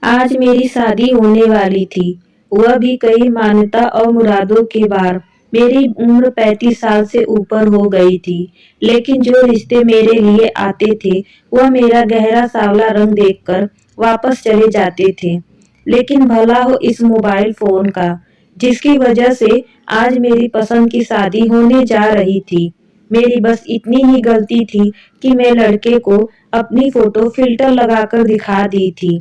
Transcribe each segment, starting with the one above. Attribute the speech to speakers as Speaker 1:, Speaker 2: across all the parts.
Speaker 1: आज मेरी शादी होने वाली थी, वह भी कई मान्यता और मुरादों के बाद। मेरी उम्र 35 साल से ऊपर हो गई थी, लेकिन जो रिश्ते मेरे लिए आते थे, वह मेरा गहरा सांवला रंग देखकर वापस चले जाते थे। लेकिन भला हो इस मोबाइल फोन का, जिसकी वजह से आज मेरी पसंद की शादी होने जा रही थी। मेरी बस इतनी ही गलती थी कि मैं लड़के को अपनी फोटो फिल्टर लगाकर दिखा दी थी।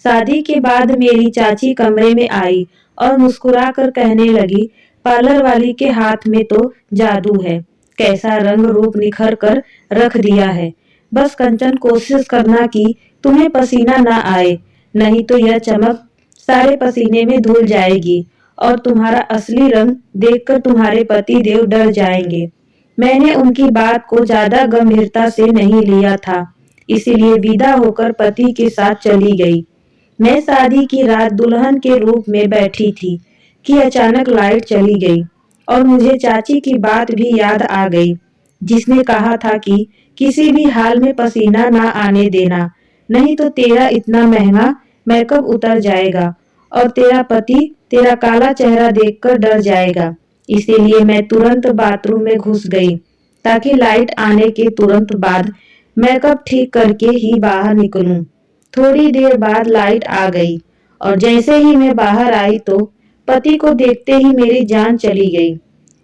Speaker 1: शादी के बाद मेरी चाची कमरे में आई और मुस्कुराकर कहने लगी, पार्लर वाली के हाथ में तो जादू है, कैसा रंग रूप निखर कर रख दिया है। बस कंचन कोशिश करना कि तुम्हें पसीना ना आए, नहीं तो यह चमक सारे पसीने में धुल जाएगी और तुम्हारा असली रंग देखकर तुम्हारे पति देव डर जाएंगे। मैंने उनकी बात को ज्यादा गंभीरता से नहीं लिया था, इसीलिए विदा होकर पति के साथ चली गई। मैं शादी की रात दुल्हन के रूप में बैठी थी कि अचानक लाइट चली गई और मुझे चाची की बात भी याद आ गई, जिसने कहा था कि किसी भी हाल में पसीना ना आने देना, नहीं तो तेरा इतना महंगा मेकअप उतर जाएगा और तेरा पति तेरा काला चेहरा देखकर डर जाएगा। इसीलिए मैं तुरंत बाथरूम में घुस गई ताकि लाइट आने के तुरंत बाद मेकअप ठीक करके ही बाहर निकलूं। थोड़ी देर बाद लाइट आ गई और जैसे ही मैं बाहर आई तो पति को देखते ही मेरी जान चली गई,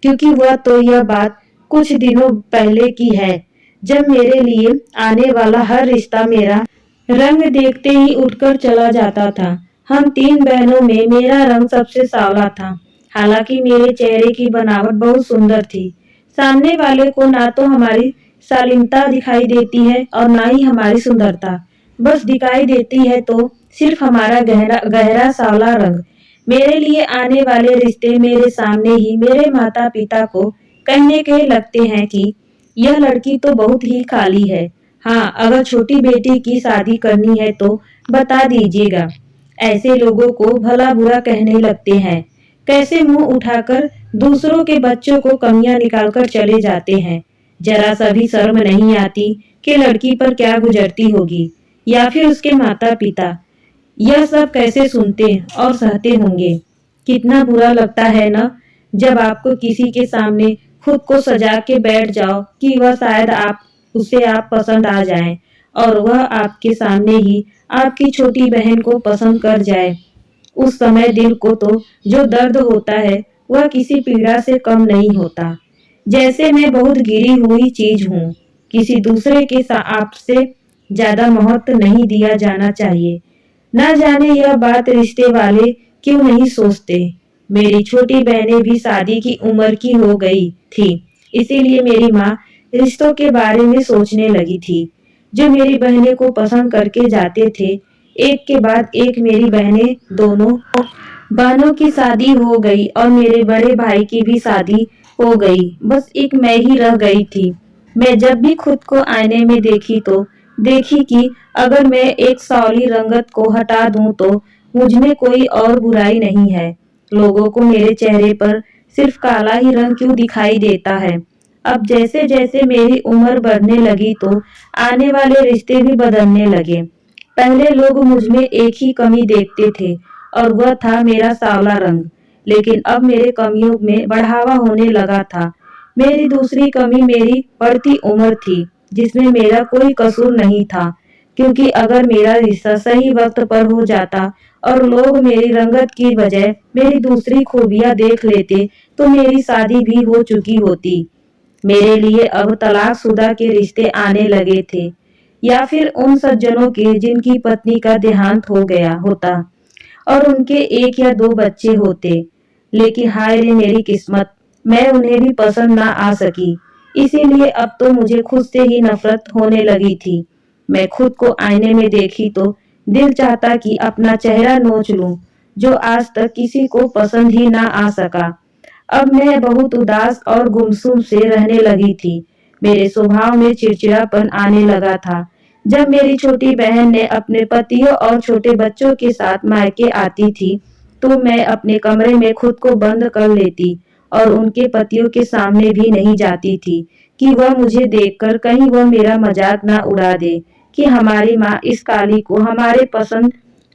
Speaker 1: क्योंकि वह तो यह बात कुछ दिनों पहले की है, जब मेरे लिए आने वाला हर रिश्ता मेरा रंग देखते ही उठकर चला जाता था। हम 3 बहनों में मेरा रंग सबसे सांवला था। हालांकि मेरे चेहरे की बनावट बहुत सुंदर थी, सामने वाले को ना तो हमारी शालीनता दिखाई देती है और ना ही हमारी सुंदरता, बस दिखाई देती है तो सिर्फ हमारा गहरा गहरा सांवला रंग। मेरे लिए आने वाले रिश्ते मेरे सामने ही मेरे माता पिता को कहने के लगते हैं कि यह लड़की तो बहुत ही काली है। हाँ, अगर छोटी बेटी की शादी करनी है तो बता दीजिएगा। ऐसे लोगों को भला बुरा कहने लगते हैं, कैसे मुंह उठाकर दूसरों के बच्चों को कमियां निकालकर चले जाते हैं। जरा सा भी शर्म नहीं आती कि लड़की पर क्या गुजरती होगी, या फिर उसके माता पिता यह सब कैसे सुनते और सहते होंगे। कितना बुरा लगता है ना, जब आपको किसी के सामने खुद को सजा के बैठ जाओ कि वह शायद आप पसंद आ जाएं और वह आपके सामने ही आपकी छोटी बहन को पसंद कर जाए। उस समय दिल को तो जो दर्द होता है वह किसी पीड़ा से कम नहीं होता। जैसे मैं बहुत गिरी हुई चीज हूँ, किसी दूसरे के आपसे ज्यादा महत्व नहीं दिया जाना चाहिए। न जाने यह बात रिश्ते वाले क्यों नहीं सोचते। मेरी छोटी बहनें भी शादी की उम्र की हो गई थी, इसीलिए मेरी माँ रिश्तों के बारे में सोचने लगी थी। जो मेरी बहनें को पसंद करके जाते थे, एक के बाद एक मेरी बहनें दोनों बहनों की शादी हो गई और मेरे बड़े भाई की भी शादी हो गई। बस एक मैं ही रह गई थी। मैं जब भी खुद को आईने में देखी कि अगर मैं एक सांवली रंगत को हटा दूं तो मुझ में कोई और बुराई नहीं है। लोगों को मेरे चेहरे पर सिर्फ काला ही रंग क्यों दिखाई देता है। अब जैसे जैसे मेरी उम्र बढ़ने लगी तो आने वाले रिश्ते भी बदलने लगे। पहले लोग मुझ में एक ही कमी देखते थे और वह था मेरा सांवला रंग, लेकिन अब मेरे कमियों में बढ़ावा होने लगा था। मेरी दूसरी कमी मेरी बढ़ती उम्र थी, जिसमें मेरा कोई कसूर नहीं था, क्योंकि अगर मेरा रिश्ता सही वक्त पर हो जाता और लोग मेरी रंगत की बजाय मेरी दूसरी खूबियां देख लेते तो मेरी शादी भी हो चुकी होती। मेरे लिए अब तलाकशुदा के रिश्ते आने लगे थे, या फिर उन सज्जनों के जिनकी पत्नी का देहांत हो गया होता और उनके 1 या 2 बच्चे होते। लेकिन हाय रे मेरी किस्मत, मैं उन्हें भी पसंद ना आ सकी। इसीलिए अब तो मुझे खुद से ही नफरत होने लगी थी। मैं खुद को आईने में देखी तो दिल चाहता कि अपना चेहरा नोच लूं, जो आज तक किसी को पसंद ही ना आ सका। अब मैं बहुत उदास और गुमसुम से रहने लगी थी। मेरे स्वभाव में चिड़चिड़ापन आने लगा था। जब मेरी छोटी बहन ने अपने पतियों और छोटे बच्चों के साथ मायके आती थी, तो मैं अपने कमरे में खुद को बंद कर लेती और उनके पतियों के सामने भी नहीं जाती थी कि वह मुझे देखकर कहीं वह मेरा मजाक ना उड़ा दे कि हमारी माँ इस काली को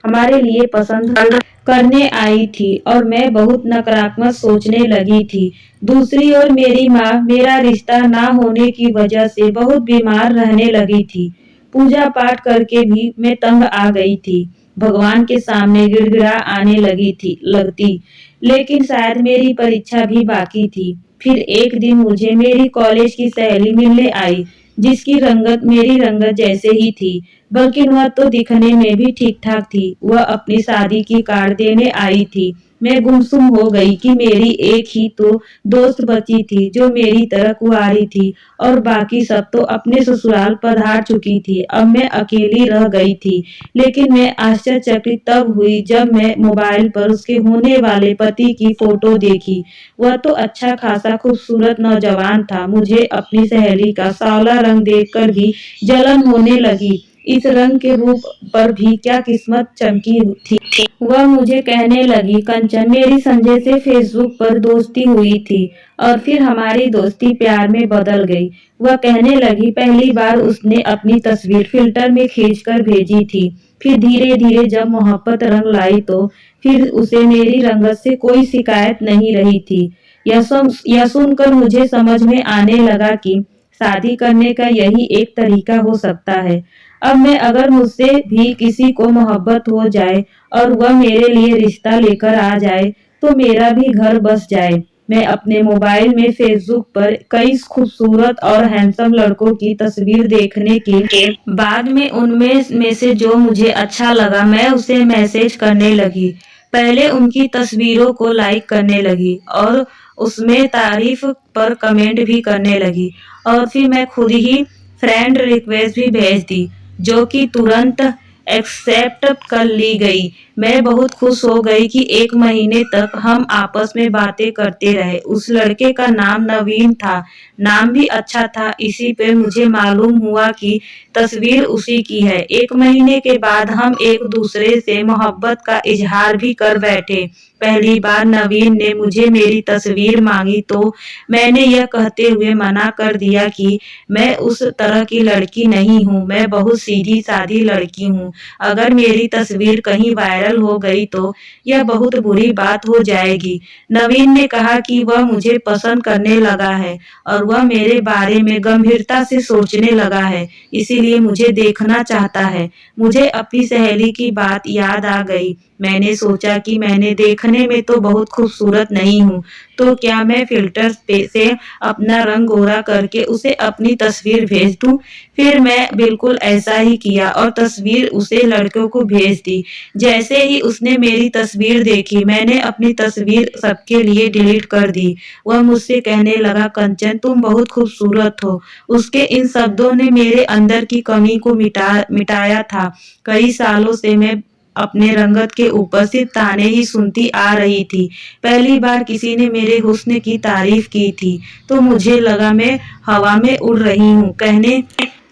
Speaker 1: हमारे लिए पसंद करने आई थी और मैं बहुत नकारात्मक सोचने लगी थी। दूसरी ओर मेरी माँ मेरा रिश्ता ना होने की वजह से बहुत बीमार रहने लगी थी। पूजा पाठ करके भी मैं तंग आ गई थी। भगवान के सामने गिड़गिड़ा आने लगती। लेकिन शायद मेरी परीक्षा भी बाकी थी। फिर एक दिन मुझे मेरी कॉलेज की सहेली मिलने आई, जिसकी रंगत मेरी रंगत जैसे ही थी, बल्कि वह तो दिखने में भी ठीक-ठाक थी। वह अपनी शादी की कार्ड देने आई थी। मैं गुमसुम हो गई कि मेरी एक ही तो दोस्त बची थी जो मेरी तरह कुंवारी थी और बाकी सब तो अपने ससुराल पधार चुकी थी। अब मैं अकेली रह गई थी। लेकिन मैं आश्चर्यचकित तब हुई जब मैं मोबाइल पर उसके होने वाले पति की फोटो देखी। वह तो अच्छा खासा खूबसूरत नौजवान था। मुझे अपनी सहेली का सांवला रंग देखकर भी जलन होने लगी। इस रंग के रूप पर भी क्या किस्मत चमकी थी। वह मुझे कहने लगी, कंचन, मेरी संजय से फेसबुक पर दोस्ती हुई थी और फिर हमारी दोस्ती प्यार में बदल गई। वह कहने लगी, पहली बार उसने अपनी तस्वीर फिल्टर में खींचकर भेजी थी। फिर धीरे धीरे जब मोहब्बत रंग लाई तो फिर उसे मेरी रंगत से कोई शिकायत नहीं रही थी। यह सुनकर मुझे समझ में आने लगा कि शादी करने का यही एक तरीका हो सकता है। अब मैं अगर मुझसे भी किसी को मोहब्बत हो जाए और वह मेरे लिए रिश्ता लेकर आ जाए तो मेरा भी घर बस जाए। मैं अपने मोबाइल में फेसबुक पर कई खूबसूरत और हैंडसम लड़कों की तस्वीर देखने के बाद में उनमें में से जो मुझे अच्छा लगा मैं उसे मैसेज करने लगी। पहले उनकी तस्वीरों को लाइक करने लगी और उसमें तारीफ पर कमेंट भी करने लगी और फिर मैं खुद ही फ्रेंड रिक्वेस्ट भी भेज दी, जो कि तुरंत एक्सेप्ट कर ली गई। मैं बहुत खुश हो गई कि 1 महीने तक हम आपस में बातें करते रहे। उस लड़के का नाम नवीन था। नाम भी अच्छा था। इसी पे मुझे मालूम हुआ कि तस्वीर उसी की है। 1 महीने के बाद हम एक दूसरे से मोहब्बत का इजहार भी कर बैठे। पहली बार नवीन ने मुझे मेरी तस्वीर मांगी तो मैंने यह कहते हुए मना कर दिया कि मैं उस तरह की लड़की नहीं हूँ। मैं बहुत सीधी सादी लड़की हूँ। अगर मेरी तस्वीर कहीं वायरल हो गई तो यह बहुत बुरी बात हो जाएगी। नवीन ने कहा कि वह मुझे पसंद करने लगा है और वह मेरे बारे में गंभीरता से सोचने लगा है, इसीलिए मुझे देखना चाहता है। मुझे अपनी सहेली की बात याद आ गई। मैंने सोचा कि मैंने देखने में तो बहुत खूबसूरत नहीं हूँ, तो क्या मैं फिल्टर से अपना रंग गोरा करके उसे अपनी तस्वीर भेज दूं? फिर मैं बिल्कुल ऐसा ही किया और तस्वीर उसे लड़कों को भेज दी। जैसे ही उसने मेरी तस्वीर देखी, मैंने अपनी तस्वीर सबके लिए डिलीट कर दी। वह मुझसे कहने लगा, कंचन, तुम बहुत खूबसूरत हो। उसके इन शब्दों ने मेरे अंदर की कमी को मिटाया था। कई सालों से मैं अपने रंगत के ऊपर सिर्फ ताने ही सुनती आ रही थी। पहली बार किसी ने मेरे हुस्न की तारीफ की थी तो मुझे लगा मैं हवा में उड़ रही हूँ। कहने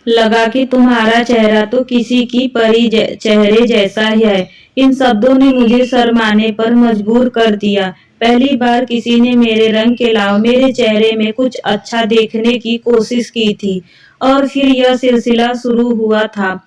Speaker 1: लगा कि तुम्हारा चेहरा तो किसी की परी चेहरे जैसा ही है। इन शब्दों ने मुझे शर्माने पर मजबूर कर दिया। पहली बार किसी ने मेरे रंग के अलावा मेरे चेहरे में कुछ अच्छा देखने की कोशिश की थी और फिर यह सिलसिला शुरू हुआ था।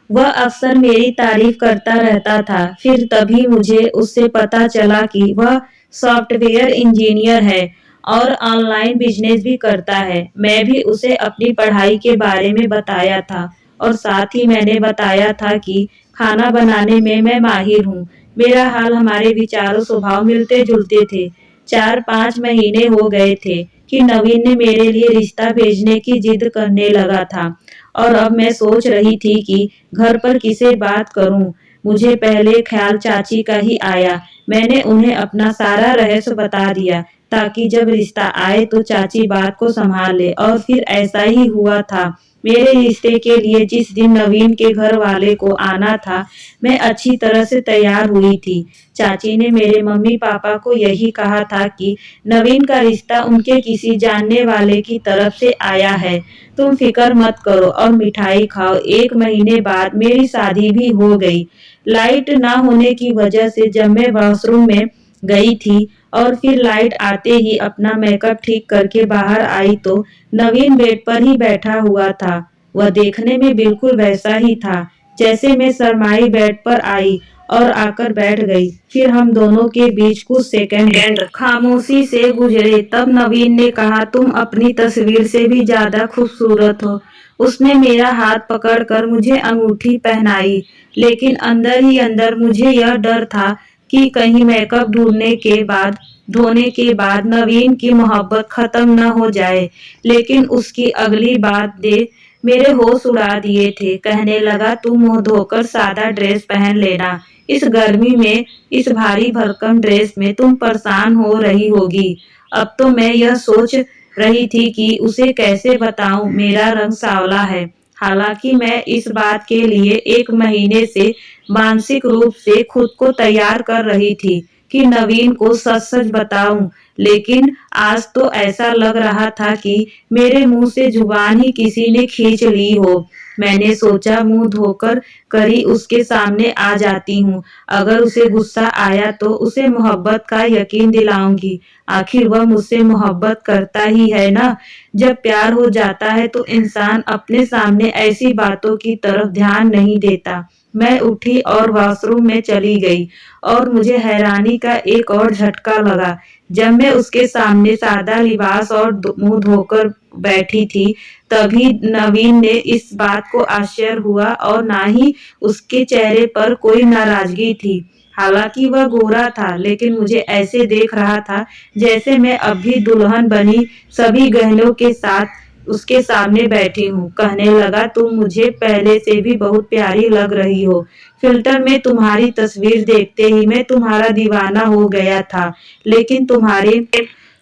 Speaker 1: वह अक्सर मेरी तारीफ करता रहता था। फिर तभी मुझे उससे पता चला कि वह सॉफ्टवेयर इंजीनियर है और ऑनलाइन बिजनेस भी करता है। मैं भी उसे अपनी पढ़ाई के बारे में बताया था और साथ ही मैंने बताया था कि खाना बनाने में मैं माहिर हूँ। मेरा हाल हमारे विचारों स्वभाव मिलते जुलते थे। 4-5 महीने हो गए थे कि नवीन ने मेरे लिए रिश्ता भेजने की जिद करने लगा था और अब मैं सोच रही थी कि घर पर किसे बात करूं। मुझे पहले ख्याल चाची का ही आया। मैंने उन्हें अपना सारा रहस्य बता दिया ताकि जब रिश्ता आए तो चाची बात को संभाल ले और फिर ऐसा ही हुआ था। मेरे रिश्ते के लिए जिस दिन नवीन के घर वाले को आना था, मैं अच्छी तरह से तैयार हुई थी। चाची ने मेरे मम्मी पापा को यही कहा था कि नवीन का रिश्ता उनके किसी जानने वाले की तरफ से आया है। तुम फिक्र मत करो और मिठाई खाओ। 1 महीने बाद मेरी शादी भी हो गई। लाइट ना होने की वजह से जब मैं वॉशरूम में गई थी और फिर लाइट आते ही अपना मेकअप ठीक करके बाहर आई तो नवीन बेड पर ही बैठा हुआ था। वह देखने में बिल्कुल वैसा ही था जैसे मैं शर्माई बेड पर आई और आकर बैठ गई। फिर हम दोनों के बीच कुछ सेकंड खामोशी से गुजरे। तब नवीन ने कहा, तुम अपनी तस्वीर से भी ज्यादा खूबसूरत हो। उसने मेरा हाथ पकड़कर मुझे अंगूठी पहनाई, लेकिन अंदर ही अंदर मुझे यह डर था कि कहीं मेकअप धोने के बाद नवीन की मोहब्बत खत्म न हो जाए। लेकिन उसकी अगली बात दे मेरे होश उड़ा दिए थे। कहने लगा, तुम मुंह धोकर सादा ड्रेस पहन लेना। इस गर्मी में इस भारी भरकम ड्रेस में तुम परेशान हो रही होगी। अब तो मैं यह सोच रही थी कि उसे कैसे बताऊं मेरा रंग सांवला है। हालांकि मैं इस बात के लिए 1 महीने से मानसिक रूप से खुद को तैयार कर रही थी कि नवीन को सच सच बताऊं, लेकिन आज तो ऐसा लग रहा था कि मेरे मुंह से जुबान ही किसी ने खींच ली हो। मैंने सोचा, मुंह धोकर करी उसके सामने आ जाती हूँ। अगर उसे गुस्सा आया तो उसे मोहब्बत का यकीन दिलाऊंगी। आखिर वह मुझसे मोहब्बत करता ही है ना। जब प्यार हो जाता है तो इंसान अपने सामने ऐसी बातों की तरफ ध्यान नहीं देता। मैं उठी और वॉशरूम में चली गई और मुझे हैरानी का एक और झटका लगा। जब मैं उसके सामने सादा लिबास और मुंह धोकर बैठी थी, तभी नवीन ने इस बात को आश्चर्य हुआ और ना ही उसके चेहरे पर कोई नाराजगी थी। हालांकि वह गोरा था, लेकिन मुझे ऐसे देख रहा था जैसे मैं अभी दुल्हन बनी सभी गहनों के साथ उसके सामने बैठी हूँ। कहने लगा, तुम मुझे पहले से भी बहुत प्यारी लग रही हो। फिल्टर में तुम्हारी तस्वीर देखते ही मैं तुम्हारा दीवाना हो गया था, लेकिन तुम्हारे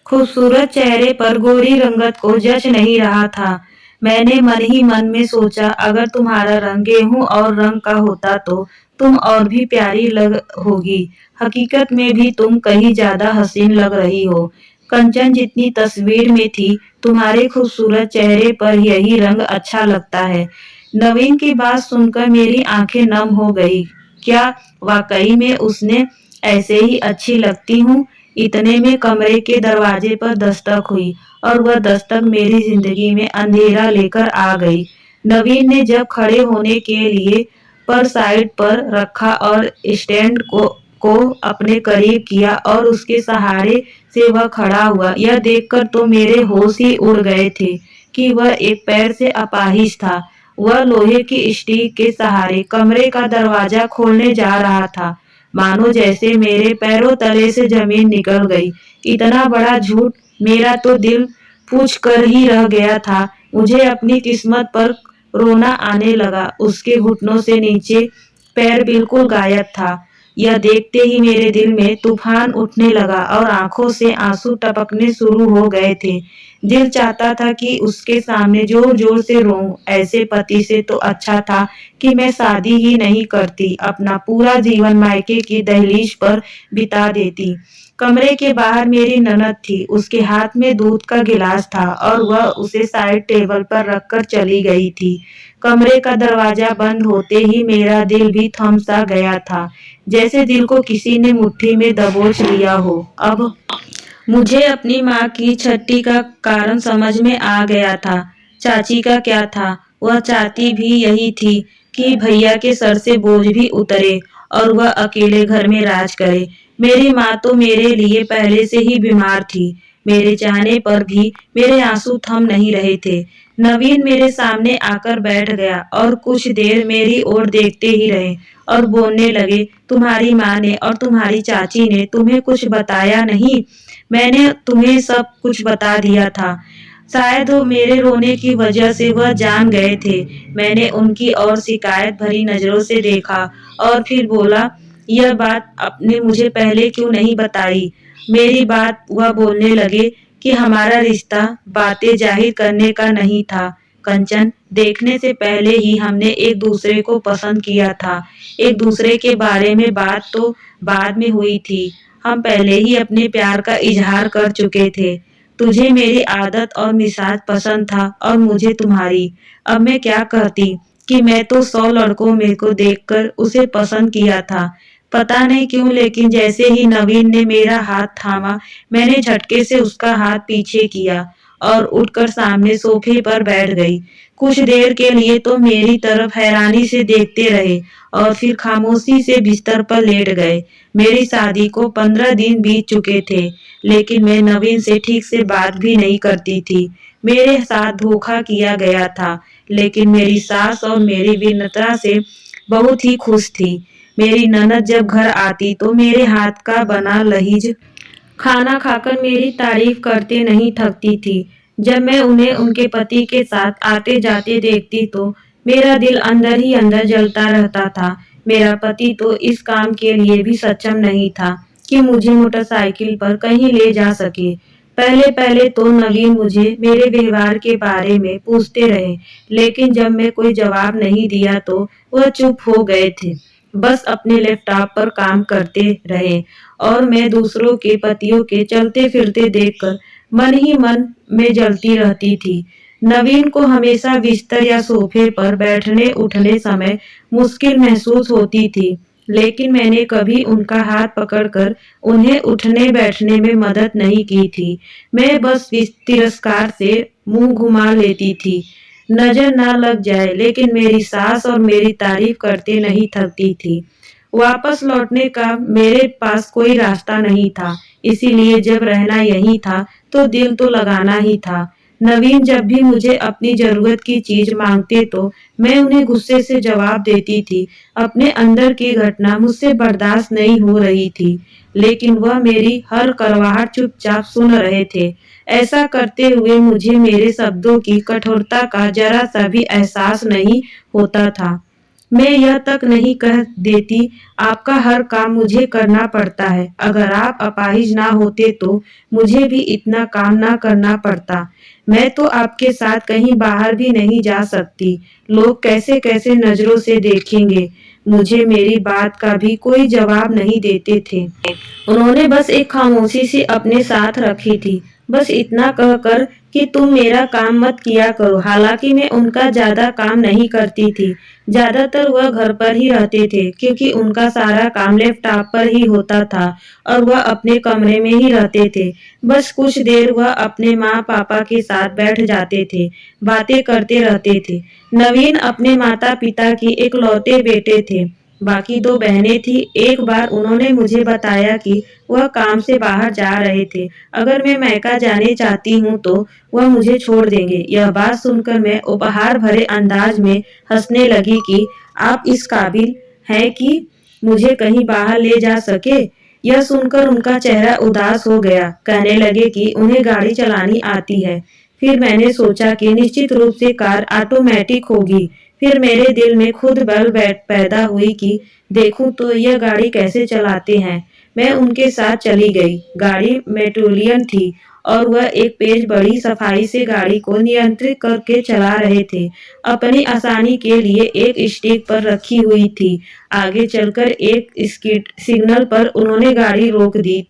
Speaker 1: खूबसूरत चेहरे पर गोरी रंगत को जच नहीं रहा था। मैंने मन ही मन में सोचा, अगर तुम्हारा रंग गेहूं और रंग का होता तो तुम और भी प्यारी लग होगी। हकीकत में भी तुम कहीं ज्यादा हसीन लग रही हो। कंचन जितनी तस्वीर में थी, तुम्हारे खूबसूरत चेहरे पर यही रंग अच्छा लगता है। नवीन की बात सुनकर मेरी आंखें नम हो गई। क्या वाकई में उसने ऐसे ही अच्छी लगती हूँ? इतने में कमरे के दरवाजे पर दस्तक हुई और वह दस्तक मेरी जिंदगी में अंधेरा लेकर आ गई। नवीन ने जब खड़े होने के लिए पर साइड पर रखा और स्टैंड को अपने करीब किया और उसके सहारे से वह खड़ा हुआ। यह देखकर तो मेरे होश ही उड़ गए थे कि वह एक पैर से अपाहिज था। वह लोहे की स्टिक के सहारे कमरे का दरवाजा खोलने जा रहा था, मानो जैसे मेरे पैरों तले से जमीन निकल गई। इतना बड़ा झूठ! मेरा तो दिल पूछ कर ही रह गया था। मुझे अपनी किस्मत पर रोना आने लगा। उसके घुटनों से नीचे पैर बिल्कुल गायब था। यह देखते ही मेरे दिल में तूफान उठने लगा और आंखों से आंसू टपकने शुरू हो गए थे। दिल चाहता था कि उसके सामने जोर जोर से रोऊं। ऐसे पति से तो अच्छा था कि मैं शादी ही नहीं करती, अपना पूरा जीवन मायके की दहलीज पर बिता देती। कमरे के बाहर मेरी ननद थी। उसके हाथ में दूध का गिलास था और वह उसे साइड टेबल पर रखकर चली गई थी। कमरे का दरवाजा बंद होते ही मेरा दिल भी थम सा गया था, जैसे दिल को किसी ने मुट्ठी में दबोच लिया हो। अब मुझे अपनी माँ की छठी का कारण समझ में आ गया था। चाची का क्या था? वह चाहती भी यही थी कि भैया के सर से बोझ भी उतरे और वह अकेले घर में राज करे। मेरी माँ तो मेरे लिए पहले से ही बीमार थी। मेरे चाहने पर भी मेरे आंसू थम नहीं रहे थे। नवीन मेरे सामने आकर बैठ गया और कुछ देर मेरी ओर देखते ही रहे और बोलने लगे, तुम्हारी माँ ने और तुम्हारी चाची ने तुम्हें कुछ बताया नहीं? मैंने तुम्हें सब कुछ बता दिया था। शायद वो मेरे रोने की वजह से वह जान गए थे। मैंने उनकी ओर शिकायत भरी नजरों से देखा और फिर बोला, यह बात आपने मुझे पहले क्यों नहीं बताई? मेरी बात वह बोलने लगे कि हमारा रिश्ता बातें जाहिर करने का नहीं था कंचन। देखने से पहले ही हमने एक दूसरे को पसंद किया था। एक दूसरे के बारे में बात तो बाद में हुई थी। हम पहले ही अपने प्यार का इजहार कर चुके थे। तुझे मेरी आदत और मिजाज पसंद था और मुझे तुम्हारी। अब मैं क्या कहती कि मैं तो 100 लड़कों में को देखकर उसे पसंद किया था। पता नहीं क्यों, लेकिन जैसे ही नवीन ने मेरा हाथ थामा, मैंने झटके से उसका हाथ पीछे किया और उठकर सामने सोफे पर बैठ गई। कुछ देर के लिए तो मेरी तरफ हैरानी से देखते रहे और फिर खामोशी से बिस्तर पर लेट गए। मेरी शादी को 15 दिन बीत चुके थे, लेकिन मैं नवीन से ठीक से बात भी नहीं करती थी। मेरे साथ धोखा किया गया था, लेकिन मेरी सास और मेरी विनम्रता से बहुत ही खुश थी। मेरी ननद जब घर आती तो मेरे हाथ का बना लहीज खाना खाकर मेरी तारीफ करते नहीं थकती थी। जब मैं उन्हें उनके पति के साथ आते जाते देखती तो मेरा दिल अंदर ही अंदर जलता रहता था। मेरा पति तो इस काम के लिए भी सक्षम नहीं था कि मुझे मोटरसाइकिल पर कहीं ले जा सके। पहले पहले तो नवीन मुझे मेरे व्यवहार के बारे में पूछते रहे, लेकिन जब मैं कोई जवाब नहीं दिया तो वह चुप हो गए थे। बस अपने लैपटॉप पर काम करते रहे और मैं दूसरों के पतियों के चलते फिरते देखकर मन ही मन में जलती रहती थी। नवीन को हमेशा बिस्तर या सोफे पर बैठने उठने समय मुश्किल महसूस होती थी, लेकिन मैंने कभी उनका हाथ पकड़कर उन्हें उठने बैठने में मदद नहीं की थी। मैं बस तिरस्कार से मुंह घुमा लेती थी, नजर ना लग जाए, लेकिन मेरी सास और मेरी तारीफ करते नहीं थकती थी। वापस लौटने का मेरे पास कोई रास्ता नहीं था, इसीलिए जब रहना यही था तो दिल तो लगाना ही था। नवीन जब भी मुझे अपनी जरूरत की चीज मांगते तो मैं उन्हें गुस्से से जवाब देती थी। अपने अंदर की घटना मुझसे बर्दाश्त नहीं हो रही थी, लेकिन वह मेरी हर करवाहट चुपचाप सुन रहे थे। ऐसा करते हुए मुझे मेरे शब्दों की कठोरता का जरा सा भी एहसास नहीं होता था। मैं यह तक नहीं कह देती, आपका हर काम मुझे करना पड़ता है। अगर आप अपाहिज ना होते तो मुझे भी इतना काम ना करना पड़ता। मैं तो आपके साथ कहीं बाहर भी नहीं जा सकती। लोग कैसे कैसे नजरों से देखेंगे। मुझे मेरी बात का भी कोई जवाब नहीं देते थे। उन्होंने बस एक खामोशी सी अपने साथ रखी थी, बस इतना कहकर कि तुम मेरा काम मत किया करो। हालांकि मैं उनका ज्यादा काम नहीं करती थी। ज्यादातर वह घर पर ही रहते थे, क्योंकि उनका सारा काम लैपटॉप पर ही होता था और वह अपने कमरे में ही रहते थे। बस कुछ देर वह अपने माँ पापा के साथ बैठ जाते थे, बातें करते रहते थे। नवीन अपने माता पिता की इकलौते बेटे थे, बाकी दो बहनें थी। एक बार उन्होंने मुझे बताया कि वह काम से बाहर जा रहे थे। अगर मैं मैका जाने चाहती हूँ तो वह मुझे छोड़ देंगे। यह बात सुनकर मैं उपहार भरे अंदाज में हंसने लगी कि आप इस काबिल हैं कि मुझे कहीं बाहर ले जा सके। यह सुनकर उनका चेहरा उदास हो गया। कहने लगे कि उन्हें गाड़ी चलानी आती है। फिर मैंने सोचा कि निश्चित रूप से कार ऑटोमेटिक होगी। फिर मेरे दिल में खुद बल पैदा हुई कि देखूं तो यह गाड़ी कैसे चलाते हैं। मैं उनके साथ चली गई। गाड़ी मेट्रोलियन थी और वह एक पेज बड़ी सफाई से गाड़ी को नियंत्रित करके चला रहे थे। अपनी आसानी के लिए एक स्टिक पर रखी हुई थी। आगे चलकर एक सिग्नल पर उन्होंने गाड़ी रोक दी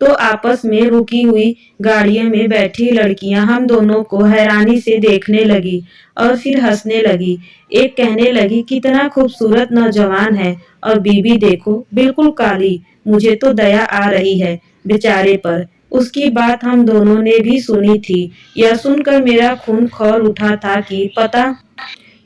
Speaker 1: तो आपस में रुकी हुई गाड़ियों में बैठी लड़कियां हम दोनों को हैरानी से देखने लगी और फिर हंसने लगी। एक कहने लगी, कितना खूबसूरत नौजवान है, और बीबी देखो बिल्कुल काली। मुझे तो दया आ रही है बेचारे पर। उसकी बात हम दोनों ने भी सुनी थी। यह सुनकर मेरा खून खौल उठा था कि पता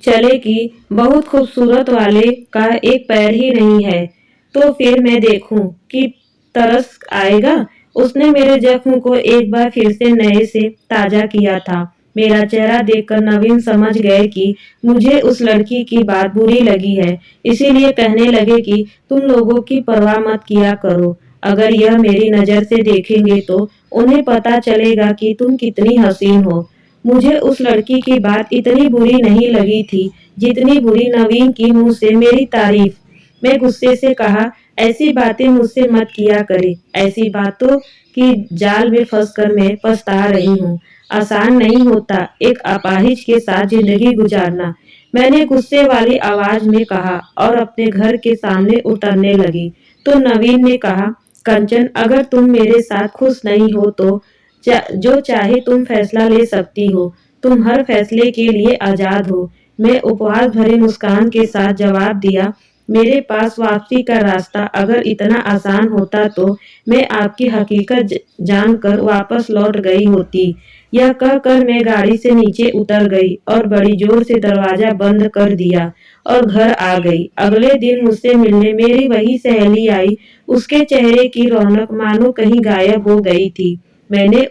Speaker 1: चले कि बहुत खूबसूरत वाले का एक पैर ही नहीं है तो फिर मैं देखूं कि तरस आएगा। उसने मेरे जख्म को एक बार फिर से नए से ताजा किया था। मेरा चेहरा देखकर नवीन समझ गए कि मुझे उस लड़की की बात बुरी लगी है, इसीलिए कहने लगे कि तुम लोगों की परवाह मत किया करो। अगर यह मेरी नजर से देखेंगे तो उन्हें पता चलेगा कि तुम कितनी हसीन हो। मुझे उस लड़की की बात इतनी बुरी नहीं लगी थी जितनी बुरी नवीन की मुंह से मेरी तारीफ। मैं गुस्से से कहा, ऐसी बातें मुझसे मत किया करे। ऐसी बातों की जाल में फंसकर मैं पछता रही हूँ। आसान नहीं होता एक अपाहिज के साथ जिंदगी गुजारना। मैंने गुस्से वाली आवाज में कहा और अपने घर के सामने उतरने लगी। तो नवीन ने कहा, कंचन, अगर तुम मेरे साथ खुश नहीं हो तो जो चाहे तुम फैसला ले सकती हो। तुम हर फैसले के लिए आजाद हो। मैं उपहास भरी मुस्कान के साथ जवाब दिया, मेरे पास वापसी का रास्ता अगर इतना आसान होता तो मैं आपकी हकीकत जानकर वापस लौट गई होती। यह कहकर मैं गाड़ी से नीचे उतर गई और बड़ी जोर से दरवाजा बंद कर दिया और घर आ गई। अगले दिन मुझसे मिलने मेरी वही सहेली आई। उसके चेहरे की रौनक मानो कहीं गायब हो गई थी। मैंने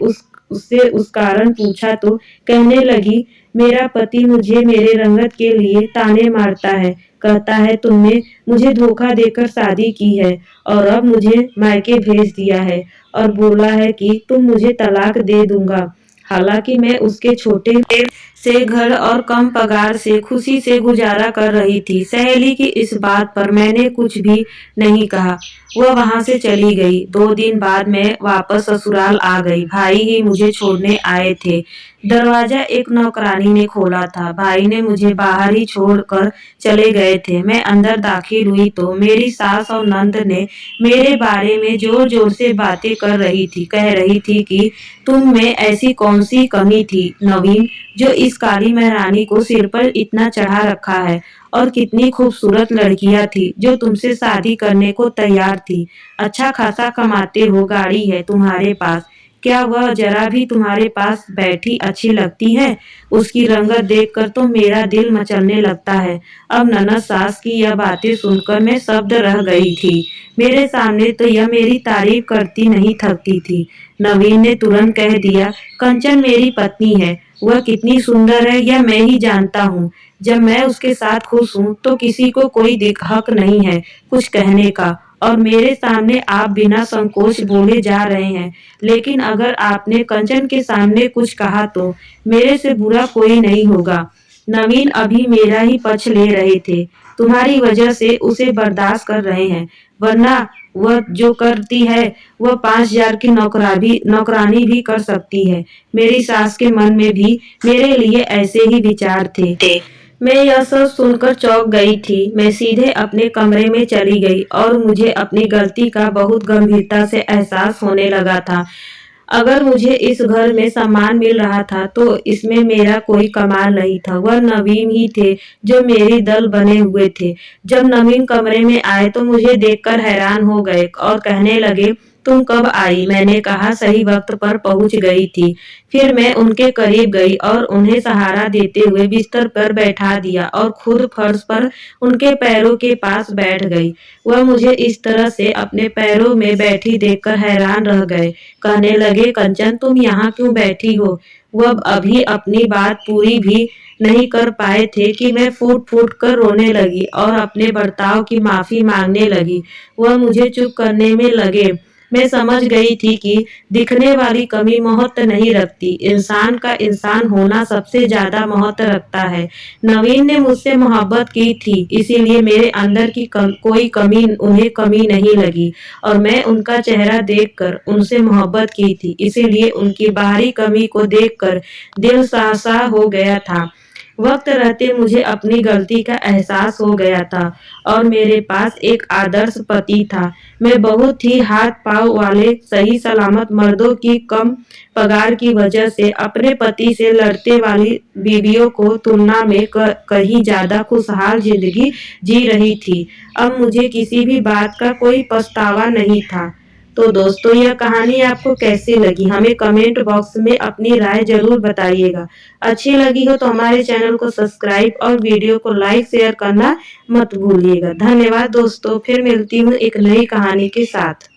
Speaker 1: उससे उस कारण पूछा तो कहने लगी, मेरा पति मुझे मेरे रंगत के लिए ताने मारता है। कहता है तुमने मुझे धोखा देकर शादी की है और अब मुझे मायके भेज दिया है और बोला है कि तुम मुझे तलाक दे दूंगा। हालांकि मैं उसके छोटे से घर और कम पगार से खुशी से गुजारा कर रही थी। सहेली की इस बात पर मैंने कुछ भी नहीं कहा। वह वहां से चली गई। 2 दिन बाद मैं वापस ससुराल आ गई। भाई ही मुझे छोड़ने आए थे। दरवाजा एक नौकरानी ने खोला था। भाई ने मुझे बाहर ही छोड़कर चले गए थे। मैं अंदर दाखिल हुई तो मेरी सास और नंद ने मेरे बारे में जोर जोर से बातें कर रही थी। कह रही थी कि तुम में ऐसी कौन सी कमी थी नवीन, जो इस काली महारानी को सिर पर इतना चढ़ा रखा है, और कितनी खूबसूरत लड़कियां थी जो तुमसे शादी करने को तैयार थी। अच्छा खासा कमाते हो, गाड़ी है तुम्हारे पास, क्या वह जरा भी तुम्हारे पास बैठी अच्छी लगती है? उसकी रंगत देखकर तो मेरा दिल मचलने लगता है। अब ननद सास की यह बातें सुनकर मैं स्तब्ध रह गई थी। मेरे सामने तो यह मेरी तारीफ करती नहीं थकती थी। नवीन ने तुरंत कह दिया, कंचन मेरी पत्नी है। वह कितनी सुंदर है यह मैं ही जानता हूँ। जब मैं उसके साथ खुश हूँ तो किसी को कोई हक नहीं है कुछ कहने का, और मेरे सामने आप बिना संकोच बोले जा रहे हैं। लेकिन अगर आपने कंचन के सामने कुछ कहा तो मेरे से बुरा कोई नहीं होगा। नवीन अभी मेरा ही पक्ष ले रहे थे। तुम्हारी वजह से उसे बर्दाश्त कर रहे हैं, वरना वह जो करती है वह 5,000 की नौकरानी भी कर सकती है। मेरी सास के मन में भी मेरे लिए ऐसे ही विचार थे। मैं यह सब सुनकर चौंक गई थी। मैं सीधे अपने कमरे में चली गई और मुझे अपनी गलती का बहुत गंभीरता से एहसास होने लगा था। अगर मुझे इस घर में सम्मान मिल रहा था तो इसमें मेरा कोई कमाल नहीं था। वह नवीन ही थे जो मेरी दल बने हुए थे। जब नवीन कमरे में आए तो मुझे देखकर हैरान हो गए और कहने लगे, तुम कब आई? मैंने कहा, सही वक्त पर पहुंच गई थी। फिर मैं उनके करीब गई और उन्हें सहारा देते हुए बिस्तर पर बैठा दिया और खुद फर्श पर उनके पैरों के पास बैठ गई। वह मुझे इस तरह से अपने पैरों में बैठी देखकर हैरान रह गए। कहने लगे, कंचन तुम यहाँ क्यों बैठी हो? वह अभी अपनी बात पूरी भी नहीं कर पाए थे कि मैं फूट फूट कर रोने लगी और अपने बर्ताव की माफी मांगने लगी। वह मुझे चुप करने में लगे। मैं समझ गई थी कि दिखने वाली कमी महत्व नहीं रखती, इंसान का इंसान होना सबसे ज्यादा महत्व रखता है। नवीन ने मुझसे मोहब्बत की थी, इसीलिए मेरे अंदर की कोई कमी उन्हें कमी नहीं लगी और मैं उनका चेहरा देखकर उनसे मोहब्बत की थी, इसीलिए उनकी बाहरी कमी को देखकर दिल सहसा हो गया था। वक्त रहते मुझे अपनी गलती का एहसास हो गया था और मेरे पास एक आदर्श पति था। मैं बहुत ही हाथ पांव वाले सही सलामत मर्दों की कम पगार की वजह से अपने पति से लड़ते वाली बीवियों को तुलना में कहीं ज्यादा खुशहाल जिंदगी जी रही थी। अब मुझे किसी भी बात का कोई पछतावा नहीं था। तो दोस्तों, यह कहानी आपको कैसी लगी हमें कमेंट बॉक्स में अपनी राय जरूर बताइएगा। अच्छी लगी हो तो हमारे चैनल को सब्सक्राइब और वीडियो को लाइक शेयर करना मत भूलिएगा। धन्यवाद दोस्तों, फिर मिलती हूँ एक नई कहानी के साथ।